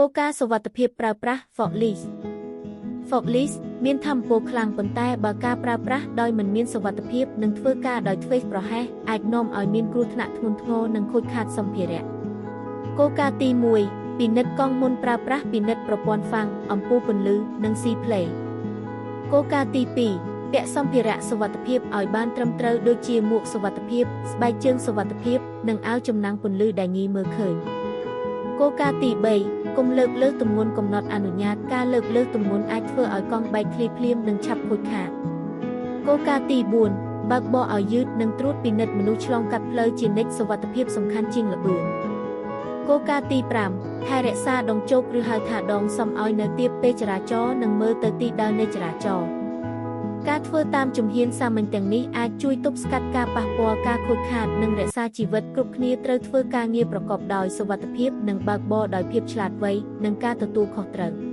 គោលការណ៍សុវត្ថិភាពប្រើប្រាស់ Forklift មានថាមពលខ្លាំងប៉ុន្តែបើការប្រើប្រាស់ដោយមិនមានសុវត្ថិភាពនិងធ្វើការដោយធ្វេសប្រហែសអាចនាំឲ្យមានគ្រោះថ្នាក់ធ្ងន់ធ្ងរនិងខូចខាតសម្ភារៈគោលការណ៍ទី1ពិនិត្យកង់មុនប្រើប្រាស់ពិនិត្យប្រព័ន្ធហ្វាំងអំពូលពន្លឺនិងស៊ីផ្លេគោលការណ៍ទី2ពាក់សម្ភារៈសុវត្ថិភាពឲ្យបានត្រឹមត្រូវដូចជាមួកសុវត្ថិភាពស្បែកជើងសុវត្ថិភាពនិងអាវចំណាំងពន្លឺដែលងាយមើលឃើញគោលការណ៍ទី3កុំលើកលើសទម្ងន់កំណត់អនុញ្ញាតការលើកលើសទម្ងន់អាចធ្វើឲ្យកង់បែកធ្លាយភ្លាមនិងឆាប់ខូចខាតគោលការណ៍ទី4បើកបរឲ្យយឺតនិងត្រួតពិនិត្យមនុស្សឆ្លងកាត់ផ្លូវជានិច្ចសុវត្ថិភាពសំខាន់ជាងល្បឿនគោលការណ៍ទី5ថែរក្សាដងជោគឬហៅថាដងសំឲ្យនៅទាបពេលចរាចរណ៍និងមើលទៅទីដើរនៃចរាចរណ៍ការធ្វើតាមជំហានសាមញ្ញទាំងនេះអាចជួយទប់ស្កាត់ការប៉ះពាល់ការខូចខាតនិងរក្សាជីវិតគ្រប់គ្នាត្រូវធ្វើការងារប្រកបដោយសុវត្ថិភាពនិងបើកបរដោយភាពឆ្លាតវៃនិងការទទួលខុសត្រូវ